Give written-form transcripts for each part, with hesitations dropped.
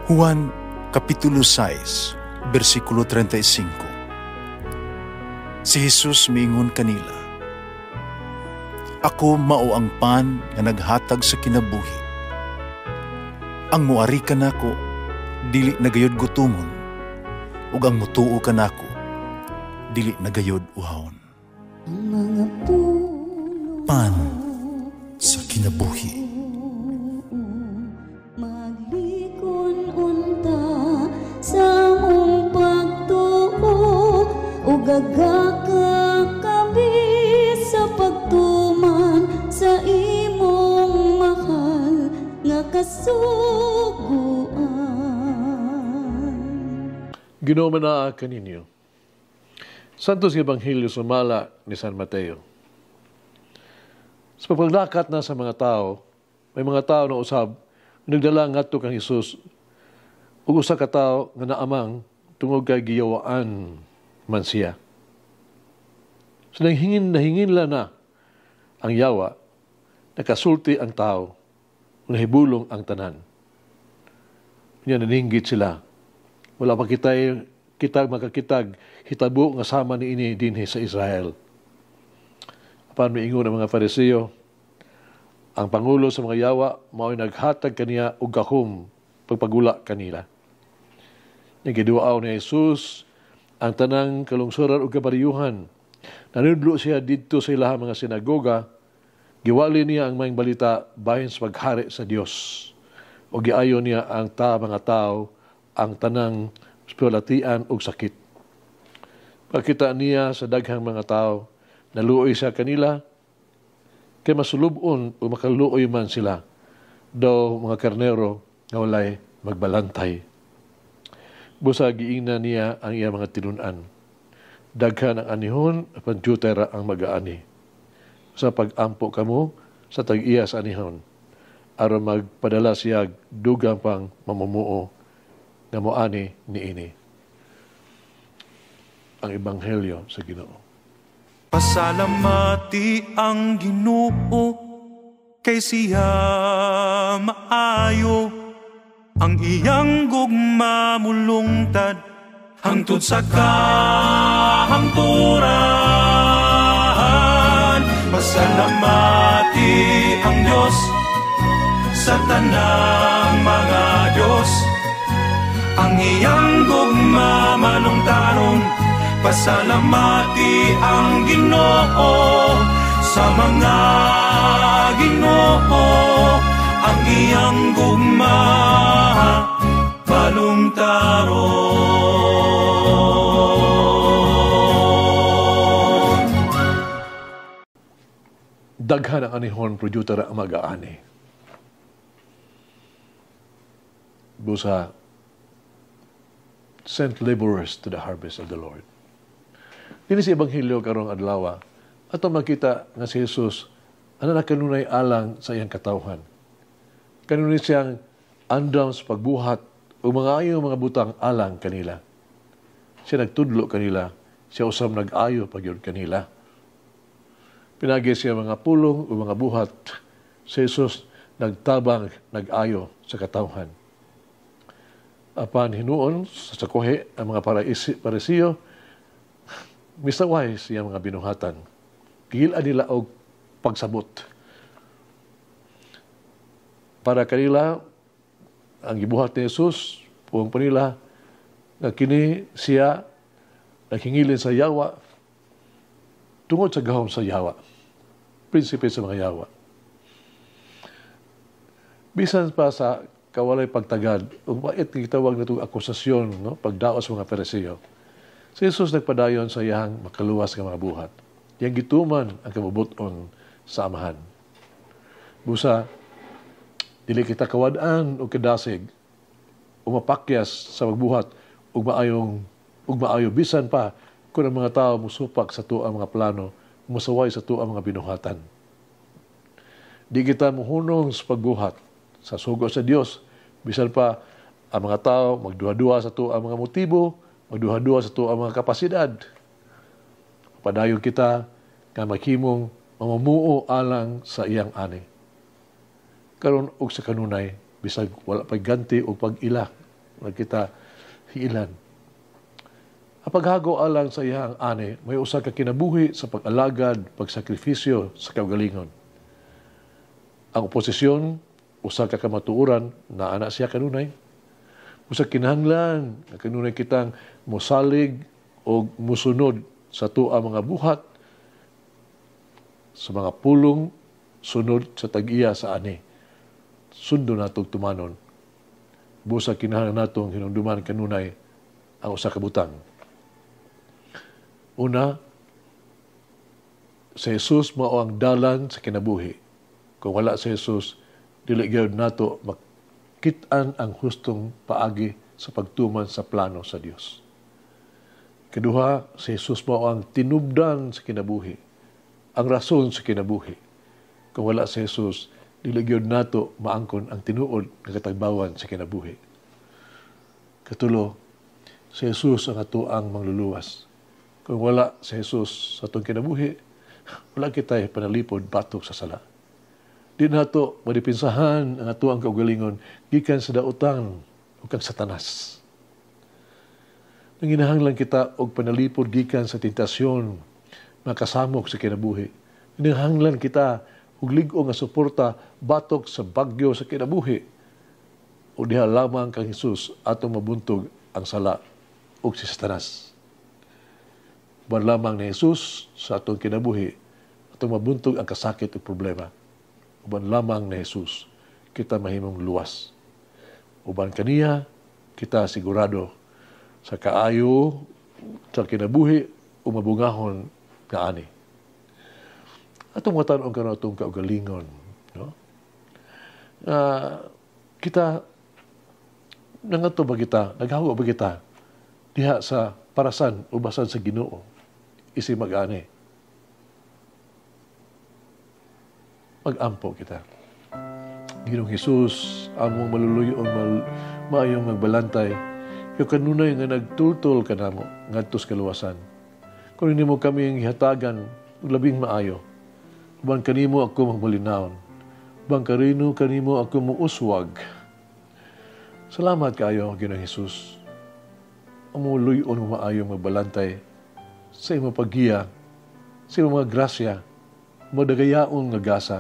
Juan Kapitulo 6, versikulo 35. Si Jesus miingon kanila, "Ako mao ang pan nga naghatag sa kinabuhi. Ang muari kanako dili nagayod gutomon, ug ang mutuo kanako dili nagayod uhawon." Pan sa kinabuhi. Gagakakabi sa pagtuman sa imong mahal nga kasuguan. Ginoo manaa kaninyo. Santos nga Ebanghelyo sumala ni San Mateo. Sa paglakat na sa mga tao, may mga tao na usab nagdala ngadto kang Hesus ug usa ka tawo nga naamang tungod kay giyawaan man siya. So nahinginla na ang yawa, nakasulti ang tao, nahibulong ang tanan. Kanya naninggit sila. Wala pa kitag makakitag, hitabo nga sama ni ini dinhi sa Israel. Apan miingon ang mga Fariseo, ang pangulo sa mga yawa, mao'y naghatag kaniya og gahom pagpagula kanila. Nagiduaw ni Jesus ang tanang kalungsoran ug kabariyuhan. Nanudlo siya dito sa ilahang mga sinagoga, giwali niya ang maayong balita bahin sa paghari sa Dios. O giayo niya ang mga tao ang tanang spiritualitian ug sakit. Pagkita niya sa daghang mga tao, naluoy siya kanila, kay masulubon o makaluoy man sila, daw mga karnero nga walay magbalantay. Busa giingna niya ang iya mga tinunan. Daghan ang anihon, panjutera ang mag-aani. Sa pag-ampo kamo, sa tag-iya sa anihon, aron magpadala siya dugang pang mamumuo nga moani niini. Ang Ebanghelyo sa Ginoo. Pasalamati ang Ginoo, kay siya maayo, ang iyang gugma mulungtad, hangtod sa kahangturan. Pasalamati ang Diyos sa tanang mga Diyos, ang iyang gugma malungtaron. Pasalamati ang Ginoo sa mga Ginoo, ang iyang gugma malungtaron. Daghan ang anihon, projutera ang mag-aani. Busa, sent laborers to the harvest of the Lord. Dini sa Ebanghelyo karong adlaw, ato makita nga si Jesus ana na kanunay alang sa iyang katawhan. Kanunay siyang andam sa pagbuhat o mga ayo mga butang alang kanila. Siya nagtudlo kanila, siya usab nag-ayo pagyud kanila. Pinagi siya mga pulong o mga buhat. Si Jesus nagtabang, nag-ayo sa katawhan. Apan hinuon sa sakuhi ang mga Parisiyo, misaway siya mga binuhatan. Gilan nila og pagsabot. Para kanila, ang gibuhat ni Jesus, puwang pa nila, na kini siya naghingilin sa yawa, tungod sa gahom sa yawa. Prinsipe sa mga yawa. Bisan pa sa kawalay pagtagad, ug mait gitawag na itong akusasyon, no? Pagdaos mga Pariseo. Si Jesus nagpadayon sa iyang makaluwas ng mga buhat. Yang gituman ang kabubuton sa amahan. Busa, dili kita kawad-an o kadasig o mapakyas sa magbuhat ug maayo bisan pa kung ang mga tao musupak sa tuang mga plano, musaway sa tuang mga binuhatan. Di kita muhunong sa pagbuhat sa sugo sa Dios, bisan pa ang mga tao magduha-duha sa tuang mga motibo, magduha-duha sa tuang mga kapasidad. Padayon kita nga maghimong mamumuo alang sa iyang ani. Karon og sa kanunay, bisag wala pagganti o pag-ila kita hiilan. Ang paghago alang sa iyang ani, may usa ka kinabuhi sa pag-alagad, pagsakripisyo sa kaugalingon. Ang oposisyon, usa ka kamatuoran na anak siya kanunay. Usa kinahanglan na kanunay kitang mosalig o musunod sa tuwa mga buhat, sa mga pulong, sunod sa tag-iya sa ani. Sundo natong tumanon. Busa kinahanglan natong hinumduman kanunay ang usa ka butang. Una, si Jesus mao ang dalan sa kinabuhi. Kung wala si Jesus, dili gyud nato makit-an ang hustong paagi sa pagtuman sa plano sa Dios. Kaduha, si Jesus mao ang tinubdan sa kinabuhi, ang rason sa kinabuhi. Kung wala si Jesus, dili gyud nato maangkon ang tinuod nga katagbawan sa kinabuhi. Katulo, si Jesus ang atoang mangluluwas. Kung wala si Jesus sa atong kinabuhi, wala kita'y panalipod batok sa sala. Di nato madipinsahan ang atoang kaugalingon gikan sa dautan o kang satanas. Nanginahanglan kita og panalipod gikan sa tentasyon na kasamok sa kinabuhi. Nanginahanglan kita og lig-o nga suporta batok sa bagyo sa kinabuhi. O diha lamang kang Jesus atong mabuntog ang sala o si satanas. Uban lamang ni Jesus sa atong kinabuhi, atong mabuntog ang kasakit o problema. Uban lamang ni Jesus, kita mahimong luwas. Uban kaniya, kita sigurado sa kaayo, sa kinabuhi, o mabungahon nga ani. Atong matanong ka na itong kaugalingon. No? Kita, nangato ba kita, naghawa ba kita, diha sa parasan, ubasan sa Ginoo, isi mag-ani. Mag-ampo kita. Ginoong Jesus, among maluluyon, maayong magbalantay, yung kanunay nga nagtultol ka namo, ngadtos kaluwasan. Kung hindi mo kami ihatagan, labing maayo. Ubang kanimo ako magmalinawon. Ubang kanimo ako muuswag. Salamat kayo, Ginoong Jesus. Amuluyon maayong magbalantay sa imong paggiya, sa imong mga grasya, madagayaong nga gasa.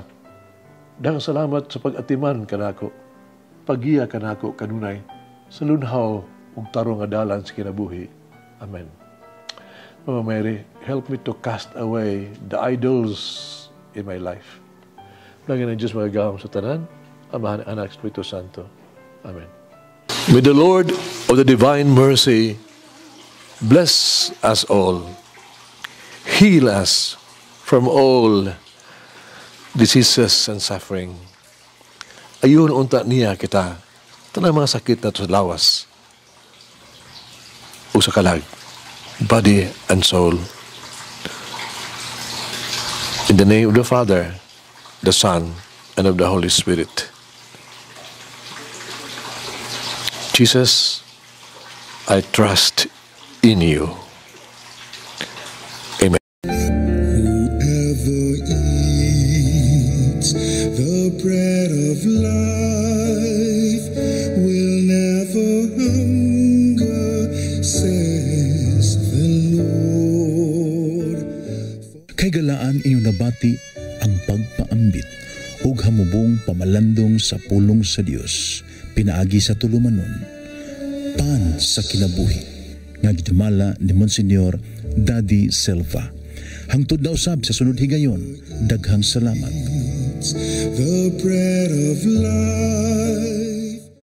Dahang salamat sa pag-atiman kanako, paggiya kanako kanunay, sa lunhaw ug tarong nga dalan sa kinabuhi. Amen. Mama Mary, help me to cast away the idols in my life. Lagi ng Diyos magagawang sa tanan, Amahan, Anak, Espiritu Santo. Amen. May the Lord of the divine mercy bless us all, heal us from all diseases and suffering. Ayun unta niya kita, tanang mga sakit na sa lawas, o sa kalag, body and soul. In the name of the Father, the Son, and of the Holy Spirit. Jesus, I trust in you. Amen. Whoever eats the bread of life will never hunger, says the Lord. Kay galaan inyong nabati ang pagpaambit ug hamubong pamalandong sa pulong sa Dios, pinaagi sa tulumanon, pan sa kinabuhi, nga gidumala ni Monsignor Daddy Silva. Hangtod na usab sa sunod higayon, daghang salamat. The bread of life